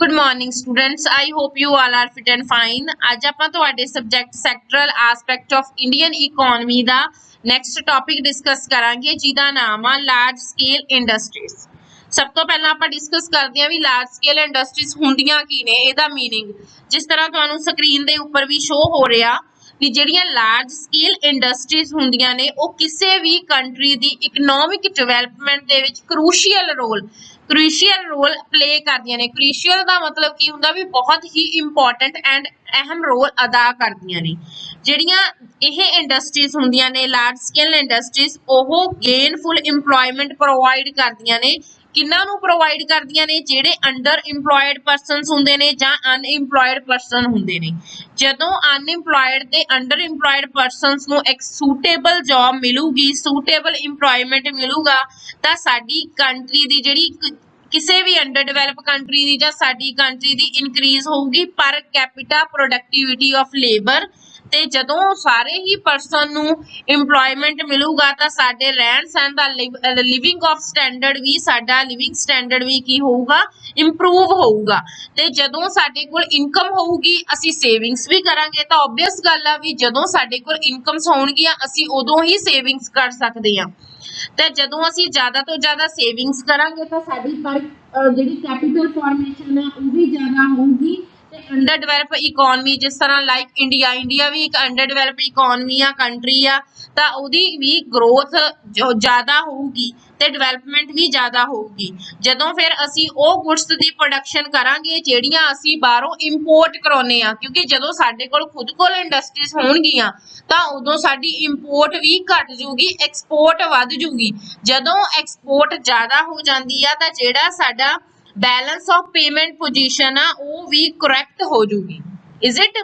Good morning students. I hope you all are fit and fine. ਅੱਜ ਆਪਾਂ ਤੁਹਾਡੇ subject sectoral aspect of Indian economy ਦਾ next topic discuss ਕਰਾਂਗੇ ਜਿਹਦਾ ਨਾਮ ਆ ਲਾਰਜ ਸਕੇਲ ਇੰਡਸਟਰੀਜ਼। ਸਭ ਤੋਂ ਪਹਿਲਾਂ ਆਪਾਂ ਡਿਸਕਸ ਕਰਦੇ ਹਾਂ ਵੀ ਲਾਰਜ ਸਕੇਲ ਇੰਡਸਟਰੀਜ਼ ਹੁੰਦੀਆਂ ਕੀ ਨੇ, ਇਹਦਾ ਮੀਨਿੰਗ। ਜਿਸ ਤਰ੍ਹਾਂ ਤੁਹਾਨੂੰ ਸਕਰੀਨ ਦੇ ਉੱਪਰ ਵੀ ਸ਼ੋ ਹੋ ਰਿਹਾ ਵੀ ਜਿਹੜੀਆਂ ਲਾਰਜ ਸਕੇਲ ਇੰਡਸਟਰੀਜ਼ ਹੁੰਦੀਆਂ ਨੇ ਉਹ ਕਿਸੇ ਵੀ ਕੰਟਰੀ ਦੀ ਇਕਨੋਮਿਕ ਡਿਵੈਲਪਮੈਂਟ ਦੇ ਵਿੱਚ ਕ੍ਰੂਸ਼ੀਅਲ ਰੋਲ प्ले करदियां ने। क्रूशियल का मतलब की हुंदा भी बहुत ही इंपॉर्टेंट एंड अहम रोल अदा करदियां ने। ਜਿਹੜੀਆਂ ਇਹ ਇੰਡਸਟਰੀਜ਼ ਹੁੰਦੀਆਂ ਨੇ ਲਾਰਜ ਸਕੇਲ ਇੰਡਸਟਰੀਜ਼ ਉਹ ਗੇਨਫੁਲ ਇੰਪਲੋਇਮੈਂਟ ਪ੍ਰੋਵਾਈਡ ਕਰਦੀਆਂ ਨੇ। ਕਿੰਨਾਂ ਨੂੰ ਪ੍ਰੋਵਾਈਡ ਕਰਦੀਆਂ ਨੇ? ਜਿਹੜੇ ਅੰਡਰ ਇੰਪਲੋਇਡ ਪਰਸਨਸ ਹੁੰਦੇ ਨੇ ਜਾਂ ਅਨਇੰਪਲੋਇਡ ਪਰਸਨ ਹੁੰਦੇ ਨੇ। ਜਦੋਂ ਅਨਇੰਪਲੋਇਡ ਤੇ ਅੰਡਰ ਇੰਪਲੋਇਡ ਪਰਸਨਸ ਨੂੰ ਇੱਕ ਸੂਟੇਬਲ ਜੌਬ ਮਿਲੂਗੀ, ਸੂਟੇਬਲ ਇੰਪਲੋਇਮੈਂਟ ਮਿਲੂਗਾ ਤਾਂ ਸਾਡੀ ਕੰਟਰੀ ਦੀ ਜਿਹੜੀ ਕਿਸੇ ਵੀ ਅੰਡਰ ਡਿਵੈਲਪ ਕੰਟਰੀ ਦੀ ਜਾਂ ਸਾਡੀ ਕੰਟਰੀ ਦੀ ਇਨਕਰੀਜ਼ ਹੋਊਗੀ ਪਰ ਕੈਪੀਟਾ ਪ੍ਰੋਡਕਟਿਵਿਟੀ ਆਫ ਲੇਬਰ। ਤੇ ਜਦੋਂ ਸਾਰੇ ਹੀ ਪਰਸਨ ਨੂੰ ਇੰਪਲੋਇਮੈਂਟ ਮਿਲੂਗਾ ਤਾਂ ਸਾਡੇ ਰਹਿਣ ਸਹਿਣ ਦਾ ਲਿਵਿੰਗ ਆਫ ਸਟੈਂਡਰਡ ਵੀ, ਸਾਡਾ ਲਿਵਿੰਗ ਸਟੈਂਡਰਡ ਵੀ ਕੀ ਹੋਊਗਾ? ਇੰਪਰੂਵ ਹੋਊਗਾ। ਤੇ ਜਦੋਂ ਸਾਡੇ ਕੋਲ ਇਨਕਮ ਹੋਊਗੀ ਅਸੀਂ ਸੇਵਿੰਗਸ ਵੀ ਕਰਾਂਗੇ। ਤਾਂ ਓਬਵੀਅਸ ਗੱਲ ਆ ਵੀ ਜਦੋਂ ਸਾਡੇ ਕੋਲ ਇਨਕਮਸ ਹੋਣਗੀਆਂ ਅਸੀਂ ਉਦੋਂ ਹੀ ਸੇਵਿੰਗਸ ਕਰ ਸਕਦੇ ਹਾਂ। ਤੇ ਜਦੋਂ ਅਸੀਂ ਜ਼ਿਆਦਾ ਤੋਂ ਜ਼ਿਆਦਾ ਸੇਵਿੰਗਸ ਕਰਾਂਗੇ ਤਾਂ ਸਾਡੀ ਪਰ ਜਿਹੜੀ ਕੈਪੀਟਲ ਫਾਰਮੇਸ਼ਨ ਹੈ ਉਹ ਵੀ ਜ਼ਿਆਦਾ ਹੋਊਗੀ। ਤੇ ਅੰਡਰ ਡਿਵੈਲਪ ਇਕਨੋਮੀ ਜਿਸ ਤਰ੍ਹਾਂ ਲਾਈਕ ਇੰਡੀਆ ਵੀ ਇੱਕ ਅੰਡਰ ਡਿਵੈਲਪ ਇਕਨੋਮੀ ਆ, ਕੰਟਰੀ ਆ, ਤਾਂ ਉਹਦੀ ਵੀ ਗਰੋਥ ਜੋ ਜ਼ਿਆਦਾ ਹੋਊਗੀ ਤੇ ਡਿਵੈਲਪਮੈਂਟ ਵੀ ਜ਼ਿਆਦਾ ਹੋਊਗੀ। ਜਦੋਂ ਫਿਰ ਅਸੀਂ ਉਹ ਗੁਡਸ ਦੀ ਪ੍ਰੋਡਕਸ਼ਨ ਕਰਾਂਗੇ ਜਿਹੜੀਆਂ ਅਸੀਂ ਬਾਹਰੋਂ ਇੰਪੋਰਟ ਕਰਾਉਂਦੇ ਆ, ਕਿਉਂਕਿ ਜਦੋਂ ਸਾਡੇ ਕੋਲ ਖੁਦ ਕੋਲ ਇੰਡਸਟਰੀਜ਼ ਹੋਣਗੀਆਂ ਤਾਂ ਉਦੋਂ ਸਾਡੀ ਇੰਪੋਰਟ ਵੀ ਘਟ ਜੂਗੀ, ਐਕਸਪੋਰਟ ਵੱਧ ਜੂਗੀ। ਜਦੋਂ ਐਕਸਪੋਰਟ ਜ਼ਿਆਦਾ ਹੋ ਜਾਂਦੀ ਆ ਤਾਂ ਜਿਹੜਾ ਸਾਡਾ बैलेंस ऑफ पेमेंट पोजीशन आ वो भी करैक्ट हो जूगी। Is it?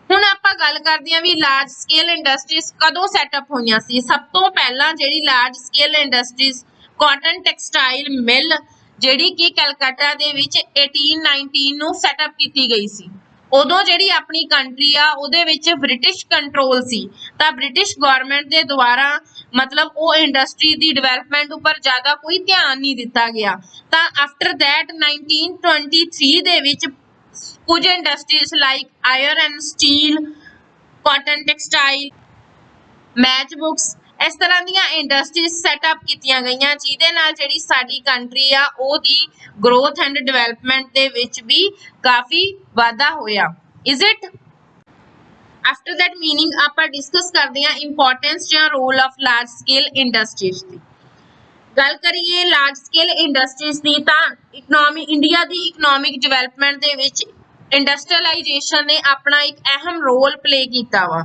हुण आपां गल करदे हां भी लार्ज स्केल इंडस्ट्रीज कदों सैटअप होईयां सी। सब तो पहला जिहड़ी large scale industries cotton textile mill जिहड़ी कि कलकत्ता दे विच 1819 नूं सैटअप कीती गई सी। उदों जिहड़ी अपनी कंट्री आ उहदे विच ब्रिटिश कंट्रोल सी तां ब्रिटिश गवर्नमेंट दे द्वारा मतलब वो इंडस्ट्री दी डिवेलपमेंट उपर ज़्यादा कोई ध्यान नहीं दिता गया। तां आफ्टर दैट 1923 दे विच कुछ industries like iron and steel, cotton textile, match books इस तरह ਦੀਆਂ इंडस्ट्रीज सैटअप कीतियां गईयां ਜਿਹਦੇ ਨਾਲ ਜਿਹੜੀ ਸਾਡੀ ਕੰਟਰੀ ਆ ਉਹਦੀ ग्रोथ एंड डिवेलपमेंट ਦੇ ਵਿੱਚ ਵੀ ਕਾਫੀ ਵਾਧਾ ਹੋਇਆ। Is it? After that meaning ਆਪਾਂ डिस्कस करते हैं इंपॉर्टेंस ਜਾਂ role of large scale industries ਦੀ। ਗੱਲ ਕਰੀਏ ਲਾਰਜ ਸਕੇਲ ਇੰਡਸਟਰੀਜ਼ ਦੀ ਤਾਂ ਇਕਨੋਮੀ ਇੰਡੀਆ ਦੀ ਇਕਨੋਮਿਕ ਡਿਵੈਲਪਮੈਂਟ ਦੇ ਵਿੱਚ ਇੰਡਸਟਰੀਅਲਾਈਜੇਸ਼ਨ ਨੇ ਆਪਣਾ ਇੱਕ ਅਹਿਮ ਰੋਲ ਪਲੇ ਕੀਤਾ ਵਾ।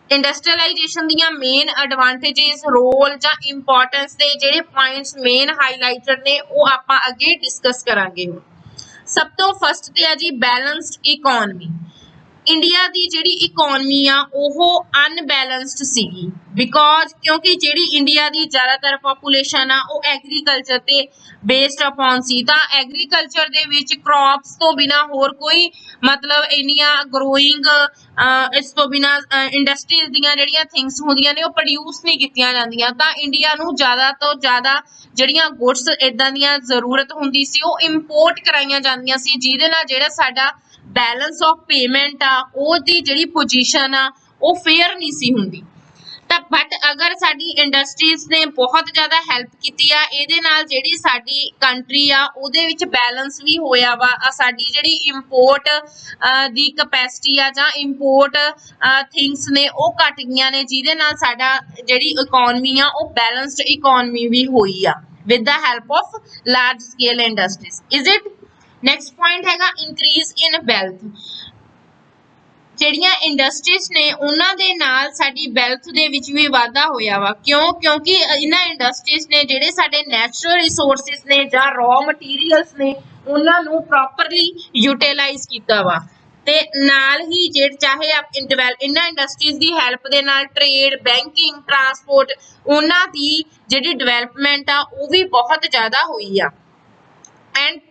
इंडस्ट्रियलाइजेशन दियां मेन एडवांटेजेस, रोल ਜਾਂ इंपॉर्टेंस ਦੇ ਜਿਹੜੇ पॉइंट्स मेन हाईलाइटेड ने वो ਆਪਾਂ ਅੱਗੇ डिस्कस ਕਰਾਂਗੇ। ਸਭ ਤੋਂ ਫਸਟ ਤੇ ਆ ਜੀ ਬੈਲੈਂਸਡ ਇਕਨੋਮੀ। ਇੰਡੀਆ ਦੀ ਜਿਹੜੀ ਇਕਨੋਮੀ ਆ ਉਹ ਅਨਬੈਲੈਂਸਡ ਸੀਗੀ ਬਿਕੋਜ਼ ਕਿਉਂਕਿ ਜਿਹੜੀ ਇੰਡੀਆ ਦੀ ਜ਼ਿਆਦਾਤਰ ਪੋਪੂਲੇਸ਼ਨ ਆ ਉਹ ਐਗਰੀਕਲਚਰ ਤੇ ਬੇਸਡ ਅਪਨ ਸੀ। ਤਾਂ ਐਗਰੀਕਲਚਰ ਦੇ ਵਿੱਚ ਕ੍ਰੌਪਸ ਤੋਂ ਬਿਨਾ ਹੋਰ ਕੋਈ ਮਤਲਬ ਇੰਨੀਆਂ ਗਰੋਇੰਗ ਇਸ ਤੋਂ ਬਿਨਾ ਇੰਡਸਟਰੀਜ਼ ਦੀਆਂ ਜਿਹੜੀਆਂ ਥਿੰਗਸ ਹੁੰਦੀਆਂ ਨੇ ਉਹ ਪ੍ਰੋਡਿਊਸ ਨਹੀਂ ਕੀਤੀਆਂ ਜਾਂਦੀਆਂ। ਤਾਂ ਇੰਡੀਆ ਨੂੰ ਜ਼ਿਆਦਾ ਤੋਂ ਜ਼ਿਆਦਾ ਜਿਹੜੀਆਂ ਗੁਡਸ ਇਦਾਂ ਦੀਆਂ ਜ਼ਰੂਰਤ ਹੁੰਦੀ ਸੀ ਉਹ ਇੰਪੋਰਟ ਕਰਾਈਆਂ ਜਾਂਦੀਆਂ ਸੀ ਜਿਹਦੇ ਨਾਲ ਜਿਹੜਾ ਸਾਡਾ बैलेंस ऑफ पेमेंट आ ओदी जिहड़ी पोजीशन आ वो फेयर नहीं सी हुंदी। तां बट अगर साडी इंडस्ट्रीज ने बहुत ज़्यादा हैल्प कीती आ इहदे नाल जिहड़ी साडी कंट्री आ उहदे विच बैलेंस भी होया वा। साडी जिहड़ी इंपोर्ट दी कैपेसिटी आ जां इंपोर्ट थिंग्स ने वो घट गईयां ने जिहदे नाल साडा जिहड़ी इकोनॉमी आ वो बैलेंस्ड इकोनॉमी भी होई आ with the help of large scale industries. Is it? Next point हैगा इंक्रीज इन वैल्थ। ਜਿਹੜੀਆਂ ਇੰਡਸਟਰੀਜ਼ ਨੇ ਉਹਨਾਂ ਦੇ ਨਾਲ ਸਾਡੀ ਵੈਲਥ ਦੇ ਵਿੱਚ ਵੀ ਵਾਧਾ ਹੋਇਆ ਵਾ। ਕਿਉਂਕਿ ਇਹਨਾਂ ਇੰਡਸਟਰੀਜ਼ ਨੇ ਜਿਹੜੇ ਸਾਡੇ ਨੈਚੁਰਲ ਰਿਸੋਰਸਿਸ ਨੇ ਜਾਂ ਰॉ ਮਟੀਰੀਅਲਸ ਨੇ ਉਹਨਾਂ ਨੂੰ ਪ੍ਰੋਪਰਲੀ ਯੂਟਿਲਾਈਜ਼ ਕੀਤਾ ਵਾ। ਤੇ ਨਾਲ ਹੀ ਜਿਹੜੇ ਚਾਹੇ ਇਹਨਾਂ ਇੰਡਸਟਰੀਜ਼ ਦੀ ਹੈਲਪ ਦੇ ਨਾਲ ਟ੍ਰੇਡ, ਬੈਂਕਿੰਗ, ਟਰਾਂਸਪੋਰਟ ਉਹਨਾਂ ਦੀ ਜਿਹੜੀ ਡਿਵੈਲਪਮੈਂਟ ਆ ਉਹ ਵੀ ਬਹੁਤ ਜ਼ਿਆਦਾ ਹੋਈ ਆ। ਐਂਡ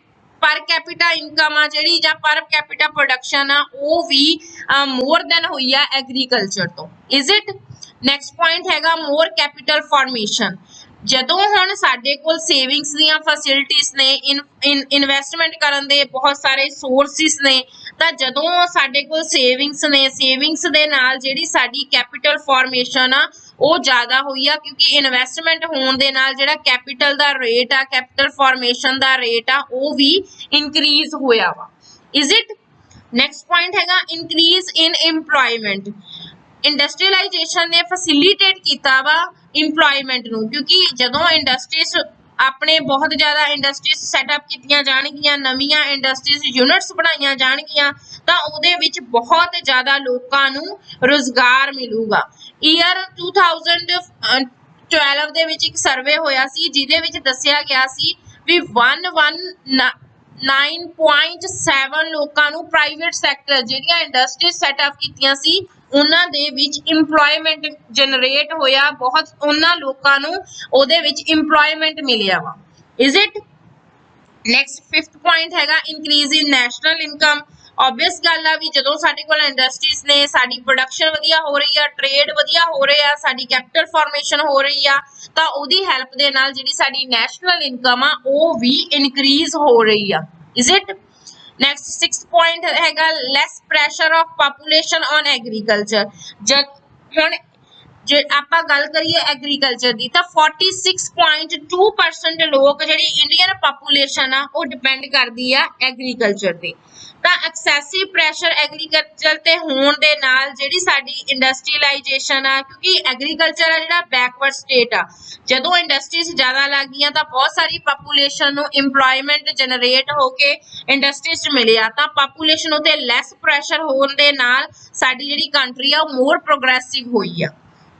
पर कैपिटा इनकम आ जिहड़ी जां पर कैपिटा प्रोडक्शन आ वो भी मोर देन हुई आ एग्रीकल्चर तो। Is it? नैक्सट पॉइंट हैगा मोर कैपिटल फॉर्मेशन। ਜਦੋਂ ਹੁਣ ਸਾਡੇ ਕੋਲ ਸੇਵਿੰਗਸ ਦੀਆਂ ਫੈਸਿਲਿਟੀਆਂ ਨੇ, ਇਨਵੈਸਟਮੈਂਟ ਕਰਨ ਦੇ ਬਹੁਤ ਸਾਰੇ ਸੋਰਸਿਸ ਨੇ, ਤਾਂ ਜਦੋਂ ਸਾਡੇ ਕੋਲ ਸੇਵਿੰਗਸ ਨੇ, ਸੇਵਿੰਗਸ ਦੇ ਨਾਲ ਜਿਹੜੀ ਸਾਡੀ ਕੈਪੀਟਲ ਫਾਰਮੇਸ਼ਨ ਆ ਉਹ ਜ਼ਿਆਦਾ ਹੋਈ ਆ, ਕਿਉਂਕਿ ਇਨਵੈਸਟਮੈਂਟ ਹੋਣ ਦੇ ਨਾਲ ਜਿਹੜਾ ਕੈਪੀਟਲ ਦਾ ਰੇਟ ਆ, ਕੈਪੀਟਲ ਫਾਰਮੇਸ਼ਨ ਦਾ ਰੇਟ ਆ, ਉਹ ਵੀ ਇਨਕਰੀਜ਼ ਹੋਇਆ ਵਾ। Is it? ਨੈਕਸਟ ਪੁਆਇੰਟ ਹੈਗਾ ਇਨਕਰੀਜ਼ ਇਨ ਇੰਪਲੋਇਮੈਂਟ। ਇੰਡਸਟਰੀਅਲਾਈਜੇਸ਼ਨ ਨੇ ਫੈਸਿਲਿਟੇਟ ਕੀਤਾ ਵਾ ਇੰਪਲੋਇਮੈਂਟ ਨੂੰ, ਕਿਉਂਕਿ ਜਦੋਂ ਇੰਡਸਟਰੀਜ਼ ਆਪਣੇ ਬਹੁਤ ਜ਼ਿਆਦਾ ਇੰਡਸਟਰੀਜ਼ ਸੈਟਅਪ ਕੀਤੀਆਂ ਜਾਣਗੀਆਂ, ਨਵੀਆਂ ਇੰਡਸਟਰੀਜ਼ ਯੂਨਿਟਸ ਬਣਾਈਆਂ ਜਾਣਗੀਆਂ, ਤਾਂ ਉਹਦੇ ਵਿੱਚ ਬਹੁਤ ਜ਼ਿਆਦਾ ਲੋਕਾਂ ਨੂੰ ਰੁਜ਼ਗਾਰ ਮਿਲੂਗਾ। ਈਅਰ 2012 ਦੇ ਵਿੱਚ ਇੱਕ ਸਰਵੇ ਹੋਇਆ ਸੀ, ਜਿਹਦੇ ਵਿੱਚ ਦੱਸਿਆ ਗਿਆ ਸੀ ਵੀ 119.7 ਲੋਕਾਂ ਨੂੰ ਪ੍ਰਾਈਵੇਟ ਸੈਕਟਰ ਜਿਹੜੀਆਂ ਇੰਡਸਟਰੀਜ਼ ਸੈਟਅਪ ਕੀਤੀਆਂ ਸੀ ਉਹਨਾਂ ਦੇ ਵਿੱਚ ਇੰਪਲੋਇਮੈਂਟ ਜਨਰੇਟ ਹੋਇਆ, ਬਹੁਤ ਉਹਨਾਂ ਲੋਕਾਂ ਨੂੰ ਉਹਦੇ ਵਿੱਚ ਇੰਪਲੋਇਮੈਂਟ ਮਿਲਿਆ ਵਾ। Is it? Next 5th point ਹੈਗਾ ਇਨਕਰੀਜ਼ ਇਨ ਨੈਸ਼ਨਲ ਇਨਕਮ। obvious ਗੱਲ ਆ ਵੀ ਜਦੋਂ ਸਾਡੇ ਕੋਲ ਇੰਡਸਟਰੀਜ਼ ਨੇ, ਸਾਡੀ ਪ੍ਰੋਡਕਸ਼ਨ ਵਧੀਆ ਹੋ ਰਹੀ ਆ, ਟ੍ਰੇਡ ਵਧੀਆ ਹੋ ਰਿਹਾ, ਸਾਡੀ ਕੈਪੀਟਲ ਫਾਰਮੇਸ਼ਨ ਹੋ ਰਹੀ ਆ, ਤਾਂ ਉਹਦੀ ਹੈਲਪ ਦੇ ਨਾਲ ਜਿਹੜੀ ਸਾਡੀ ਨੈਸ਼ਨਲ ਇਨਕਮ ਆ ਉਹ ਵੀ ਇਨਕਰੀਜ਼ ਹੋ ਰਹੀ ਆ। Is it? Next 6th point ਹੈਗਾ less pressure of population on agriculture. ਹੁਣ ਜੇ ਆਪਾਂ ਗੱਲ ਕਰੀਏ ਐਗਰੀਕਲਚਰ ਦੀ, ਤਾਂ 46.2% ਲੋਕ ਜਿਹੜੀ ਇੰਡੀਅਨ ਪਾਪੂਲੇਸ਼ਨ ਆ ਉਹ ਡਿਪੈਂਡ ਕਰਦੀ ਆ ਐਗਰੀਕਲਚਰ ਤੇ। ਤਾਂ ਐਕਸੈਸਿਵ ਪ੍ਰੈਸ਼ਰ ਐਗਰੀਕਲਚਰ ਤੇ ਹੋਣ ਦੇ ਨਾਲ ਜਿਹੜੀ ਸਾਡੀ ਇੰਡਸਟਰੀਅਲਾਈਜੇਸ਼ਨ ਆ, ਕਿਉਂਕਿ ਐਗਰੀਕਲਚਰ ਆ ਜਿਹੜਾ ਬੈਕਵਰਡ ਸਟੇਟ ਆ, ਜਦੋਂ ਇੰਡਸਟਰੀਜ਼ ਜ਼ਿਆਦਾ ਲੱਗ ਗਈਆਂ ਤਾਂ ਬਹੁਤ ਸਾਰੀ ਪਾਪੂਲੇਸ਼ਨ ਨੂੰ ਇੰਪਲੋਇਮੈਂਟ ਜਨਰੇਟ ਹੋ ਕੇ ਇੰਡਸਟਰੀਜ਼ 'ਚ ਮਿਲਿਆ, ਤਾਂ ਪਾਪੂਲੇਸ਼ਨ ਉਤੇ ਲੈਸ ਪ੍ਰੈਸ਼ਰ ਹੋਣ ਦੇ ਨਾਲ ਸਾਡੀ ਜਿਹੜੀ ਕੰਟਰੀ ਆ ਉਹ ਮੋਰ ਪ੍ਰੋਗਰੈਸਿਵ ਹੋਈ ਆ।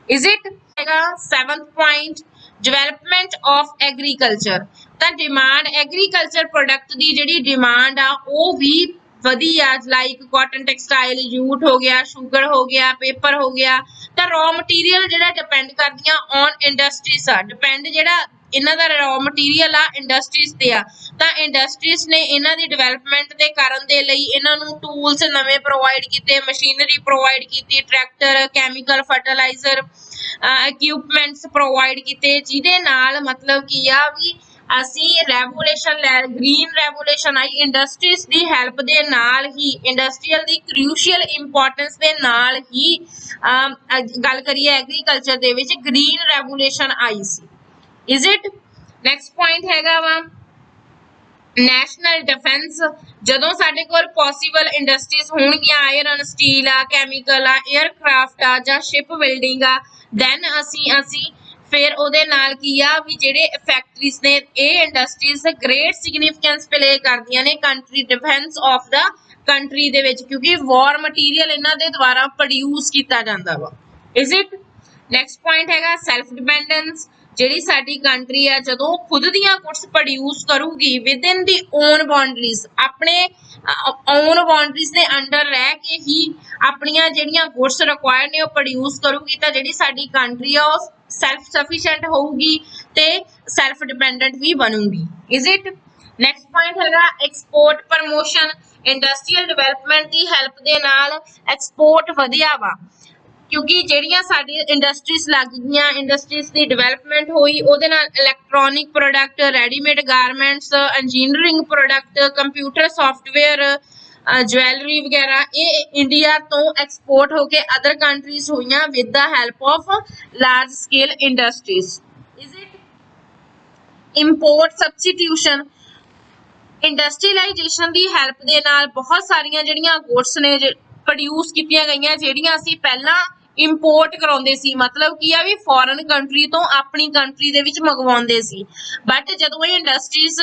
Is it? ਹੈਗਾ 7th point development of agriculture. ਤਾਂ ਡਿਮਾਂਡ ਐਗਰੀਕਲਚਰ ਪ੍ਰੋਡਕਟ ਦੀ ਜਿਹੜੀ ਡਿਮਾਂਡ ਆ ਉਹ ਵੀ ਵਧੀ ਆ, ਲਾਈਕ ਕਾਟਨ ਟੈਕਸਟਾਈਲ, ਜੂਟ ਹੋ ਗਿਆ, ਸ਼ੂਗਰ ਹੋ ਗਿਆ, ਪੇਪਰ ਹੋ ਗਿਆ। ਤਾਂ ਰॉ ਮਟੀਰੀਅਲ ਜਿਹੜਾ ਡਿਪੈਂਡ ਕਰਦੀਆਂ ਔਨ ਇੰਡਸਟਰੀਜ਼ ਆ, ਡਿਪੈਂਡ ਜਿਹੜਾ ਇਹਨਾਂ ਦਾ ਰॉ ਮਟੀਰੀਅਲ ਆ ਇੰਡਸਟਰੀਜ਼ ਤੇ ਆ, ਤਾਂ ਇੰਡਸਟਰੀਜ਼ ਨੇ ਇਹਨਾਂ ਦੀ ਡਿਵੈਲਪਮੈਂਟ ਦੇ ਕਰਨ ਦੇ ਲਈ ਇਹਨਾਂ ਨੂੰ ਟੂਲਸ ਨਵੇਂ ਪ੍ਰੋਵਾਈਡ ਕੀਤੇ, ਮਸ਼ੀਨਰੀ ਪ੍ਰੋਵਾਈਡ ਕੀਤੀ, tractor, chemical, fertiliser, equipments provide ਕੀਤੇ, ਜਿਹਦੇ ਨਾਲ ਮਤਲਬ ਕੀ ਆ ਵੀ ਅਸੀਂ ਰੈਵੋਲੂਸ਼ਨ ਗ੍ਰੀਨ ਰੈਵੋਲੂਸ਼ਨ ਆਈ ਇੰਡਸਟਰੀਜ਼ ਦੀ ਹੈਲਪ ਦੇ ਨਾਲ ਹੀ, ਇੰਡਸਟਰੀਅਲ ਦੀ ਕ੍ਰੂਸ਼ੀਅਲ ਇੰਪੋਰਟੈਂਸ ਦੇ ਨਾਲ ਹੀ ਗੱਲ ਕਰੀਏ ਐਗਰੀਕਲਚਰ ਦੇ ਵਿੱਚ green revolution I C. Is it? Next point ਹੈਗਾ ਵਾ ਨੈਸ਼ਨਲ ਡਿਫੈਂਸ। ਜਦੋਂ ਸਾਡੇ ਕੋਲ ਪੋਸੀਬਲ ਇੰਡਸਟਰੀਜ਼ ਹੋਣਗੀਆਂ, ਆਇਰਨ, ਸਟੀਲ ਆ, ਕੈਮੀਕਲ ਆ, 에ਅਰਕ੍ਰਾਫਟ ਆ ਜਾਂ ਸ਼ਿਪ ਬਿਲਡਿੰਗ ਆ, ਦੈਨ ਅਸੀਂ ਫਿਰ ਉਹਦੇ ਨਾਲ ਕੀ ਆ ਵੀ ਜਿਹੜੇ ਫੈਕਟਰੀਜ਼ ਨੇ, ਇਹ ਇੰਡਸਟਰੀਜ਼ ਗ੍ਰੇਟ ਸਿਗਨੀਫੀਕੈਂਸ ਪਲੇ ਕਰਦੀਆਂ ਨੇ country defence of the country ਦੇ ਵਿੱਚ, ਕਿਉਂਕਿ ਵਾਰ ਮਟੀਰੀਅਲ ਇਹਨਾਂ ਦੇ ਦੁਆਰਾ ਪ੍ਰੋਡਿਊਸ ਕੀਤਾ ਜਾਂਦਾ ਵਾ। Is it? ਨੈਕਸਟ ਪੁਆਇੰਟ ਹੈਗਾ ਸੈਲਫ ਡਿਪੈਂਡੈਂਸ। ਜਿਹੜੀ ਸਾਡੀ ਕੰਟਰੀ ਆ ਜਦੋਂ ਖੁਦ ਦੀਆਂ ਗੁੱਡਸ ਪ੍ਰੋਡਿਊਸ ਕਰੂਗੀ ਵਿਦਿਨ ਦੀ ਓਨ ਬਾਉਂਡਰੀਜ਼, ਆਪਣੇ ਓਨ ਬਾਉਂਡਰੀਜ਼ ਦੇ ਅੰਡਰ ਰਹਿ ਕੇ ਹੀ ਆਪਣੀਆਂ ਜਿਹੜੀਆਂ ਗੁੱਡਸ ਰਿਕੁਆਇਰਡ ਨੇ ਉਹ ਪ੍ਰੋਡਿਊਸ ਕਰੂਗੀ, ਤਾਂ ਜਿਹੜੀ ਸਾਡੀ ਕੰਟਰੀ ਆ ਉਹ ਸੈਲਫ ਸਫੀਸ਼ੀਐਂਟ ਹੋਊਗੀ ਤੇ ਸੈਲਫ ਡਿਪੈਂਡੈਂਟ ਵੀ ਬਣੂਗੀ। Is it? ਨੈਕਸਟ ਪੁਆਇੰਟ ਹੈਗਾ ਐਕਸਪੋਰਟ ਪ੍ਰਮੋਸ਼ਨ। ਇੰਡਸਟਰੀਅਲ ਡਿਵੈਲਪਮੈਂਟ ਦੀ ਹੈਲਪ ਦੇ ਨਾਲ ਐਕਸਪੋਰਟ ਵਧਿਆ ਵਾ, ਕਿਉਂਕਿ ਜਿਹੜੀਆਂ ਸਾਡੀ ਇੰਡਸਟਰੀਜ਼ ਲੱਗ ਗਈਆਂ, ਇੰਡਸਟਰੀਜ਼ ਦੀ ਡਿਵੈਲਪਮੈਂਟ ਹੋਈ, ਉਹਦੇ ਨਾਲ electronic product, readymade garments, engineering product, computer software, jewellery ਵਗੈਰਾ, ਇਹ ਇੰਡੀਆ ਤੋਂ ਐਕਸਪੋਰਟ ਹੋ ਕੇ ਅਦਰ ਕੰਟਰੀਜ਼ ਹੋਈਆਂ with the help of large scale industries. Is it? Import substitution. Industrialisation ਦੀ ਹੈਲਪ ਦੇ ਨਾਲ ਬਹੁਤ ਸਾਰੀਆਂ ਜਿਹੜੀਆਂ ਗੁੱਡਸ ਨੇ ਪ੍ਰੋਡਿਊਸ ਕੀਤੀਆਂ ਗਈਆਂ, ਜਿਹੜੀਆਂ ਅਸੀਂ ਪਹਿਲਾਂ ਇੰਪੋਰਟ ਕਰਾਉਂਦੇ ਸੀ, ਮਤਲਬ ਕੀ ਆ ਵੀ ਫੋਰਨ ਕੰਟਰੀ ਤੋਂ ਆਪਣੀ ਕੰਟਰੀ ਦੇ ਵਿੱਚ ਮੰਗਵਾਉਂਦੇ ਸੀ, ਬਟ ਜਦੋਂ ਇਹ ਇੰਡਸਟਰੀਜ਼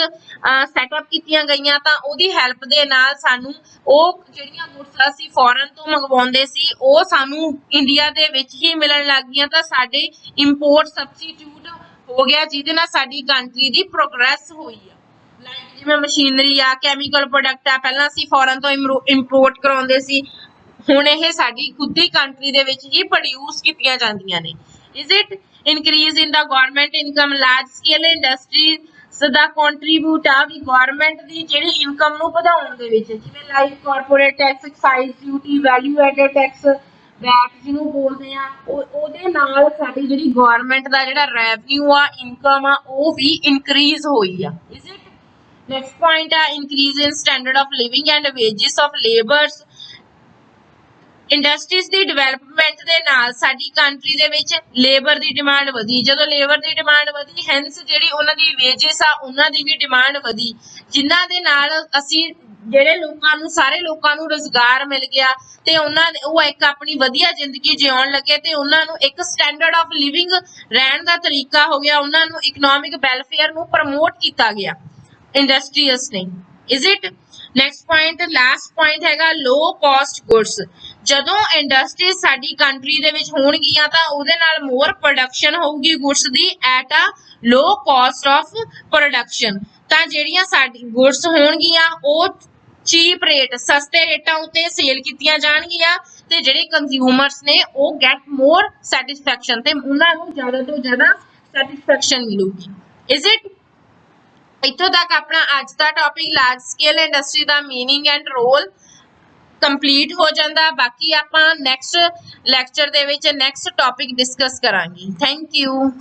ਸੈਟਅਪ ਕੀਤੀਆਂ ਗਈਆਂ ਤਾਂ ਉਹਦੀ ਹੈਲਪ ਦੇ ਨਾਲ ਸਾਨੂੰ ਉਹ ਜਿਹੜੀਆਂ ਗੁੱਡਸ ਅਸੀਂ ਫੋਰਨ ਤੋਂ ਮੰਗਵਾਉਂਦੇ ਸੀ ਉਹ ਸਾਨੂੰ ਇੰਡੀਆ ਦੇ ਵਿੱਚ ਹੀ ਮਿਲਣ ਲੱਗ ਗਈਆਂ, ਤਾਂ ਸਾਡੇ ਇੰਪੋਰਟ ਸਬਸਟੀਟਿਊਟ ਹੋ ਗਿਆ, ਜਿਹਦੇ ਨਾਲ ਸਾਡੀ ਕੰਟਰੀ ਦੀ ਪ੍ਰੋਗਰੈਸ ਹੋਈ ਆ। ਲਾਈਕ ਜਿਵੇਂ ਮਸ਼ੀਨਰੀ ਆ, ਕੈਮੀਕਲ ਪ੍ਰੋਡਕਟ ਆ, ਪਹਿਲਾਂ ਅਸੀਂ ਫੋਰਨ ਤੋਂ ਇੰਪੋਰਟ ਕਰਾਉਂਦੇ ਸੀ, ਹੁਣ ਇਹ ਸਾਡੀ ਖੁਦ ਦੀ ਕੰਟਰੀ ਦੇ ਵਿੱਚ ਹੀ ਪ੍ਰੋਡਿਊਸ ਕੀਤੀਆਂ ਜਾਂਦੀਆਂ ਨੇ। Is it? Increase in the government income. Large scale industries the contribute ਆ ਵੀ ਗਵਰਨਮੈਂਟ ਦੀ ਜਿਹੜੀ ਇਨਕਮ ਨੂੰ ਵਧਾਉਣ ਦੇ ਵਿੱਚ, ਜਿਵੇਂ like corporate tax, excise duty, value added tax, VAT ਜਿਹਨੂੰ ਬੋਲਦੇ ਆ ਉਹਦੇ ਨਾਲ ਸਾਡੀ ਜਿਹੜੀ ਗਵਰਨਮੈਂਟ ਦਾ ਜਿਹੜਾ ਰੈਵਨਿਊ ਆ ਇਨਕਮ ਆ ਉਹ ਵੀ ਇਨਕਰੀਜ਼ ਹੋਈ ਆ ਇਜ਼ ਇਟ ਨੈਕਸਟ ਪੁਆਇੰਟ ਆ increase in standard of living and wages of labours industries the development ਦੇ ਨਾਲ ਸਾਡੀ ਕੰਟਰੀ ਦੇ ਵਿੱਚ ਲੇਬਰ ਦੀ ਡਿਮਾਂਡ ਵਧੀ ਜਦੋਂ ਲੇਬਰ ਦੀ ਡਿਮਾਂਡ ਵਧੀ ਹੈਂਸ ਜਿਹੜੀ ਉਹਨਾਂ ਦੀ ਵੇਜਸ ਆ ਉਹਨਾਂ ਦੀ ਵੀ ਡਿਮਾਂਡ ਵਧੀ ਜਿਨ੍ਹਾਂ ਦੇ ਨਾਲ ਅਸੀਂ ਜਿਹੜੇ ਲੋਕਾਂ ਨੂੰ ਸਾਰੇ ਲੋਕਾਂ ਨੂੰ ਰੁਜ਼ਗਾਰ ਮਿਲ ਗਿਆ ਤੇ ਉਹ ਇੱਕ ਆਪਣੀ ਵਧੀਆ ਜ਼ਿੰਦਗੀ ਜਿਉਣ ਲੱਗੇ ਤੇ ਉਹਨਾਂ ਨੂੰ ਇੱਕ ਸਟੈਂਡਰਡ ਆਫ ਲਿਵਿੰਗ ਰਹਿਣ ਦਾ ਤਰੀਕਾ ਹੋ ਗਿਆ ਉਹਨਾਂ ਨੂੰ ਇਕਨੋਮਿਕ ਵੈਲਫੇਅਰ ਨੂੰ ਪ੍ਰਮੋਟ ਕੀਤਾ ਗਿਆ ਇੰਡਸਟਰੀਜ਼ ਨੇ is it next point last point ਹੈਗਾ ਲੋ ਕਾਸਟ ਗੁੱਡਸ ਜਦੋਂ ਇੰਡਸਟਰੀ ਸਾਡੀ ਕੰਟਰੀ ਦੇ ਵਿੱਚ ਹੋਣਗੀਆਂ ਤਾਂ ਉਹਦੇ ਨਾਲ ਮੋਰ ਪ੍ਰੋਡਕਸ਼ਨ ਹੋਊਗੀ ਗੁੱਡਸ ਦੀ at a low cost of production ਤਾਂ ਜਿਹੜੀਆਂ ਸਾਡੀ ਗੁੱਡਸ ਹੋਣਗੀਆਂ ਉਹ ਚੀਪ ਰੇਟ ਸਸਤੇ ਰੇਟਾਂ ਉੱਤੇ ਸੇਲ ਕੀਤੀਆਂ ਜਾਣਗੀਆਂ ਤੇ ਜਿਹੜੇ ਕੰਜ਼ਿਊਮਰਸ ਨੇ ਉਹ ਗੈਟ ਮੋਰ ਸੈਟੀਸਫੈਕਸ਼ਨ ਤੇ ਉਹਨਾਂ ਨੂੰ ਜ਼ਿਆਦਾ ਤੋਂ ਜ਼ਿਆਦਾ ਸੈਟੀਸਫੈਕਸ਼ਨ ਮਿਲੂਗੀ ਇਜ਼ ਇਟ ਇੱਥੋਂ ਤੱਕ ਆਪਣਾ ਅੱਜ ਦਾ ਟੌਪਿਕ ਲਾਰਜ ਸਕੇਲ ਇੰਡਸਟਰੀ ਦਾ ਮੀਨਿੰਗ ਐਂਡ ਰੋਲ ਕੰਪਲੀਟ ਹੋ ਜਾਂਦਾ ਬਾਕੀ ਆਪਾਂ ਨੈਕਸਟ ਲੈਕਚਰ ਦੇ ਵਿੱਚ ਨੈਕਸਟ ਟੌਪਿਕ ਡਿਸਕਸ ਕਰਾਂਗੇ ਥੈਂਕ ਯੂ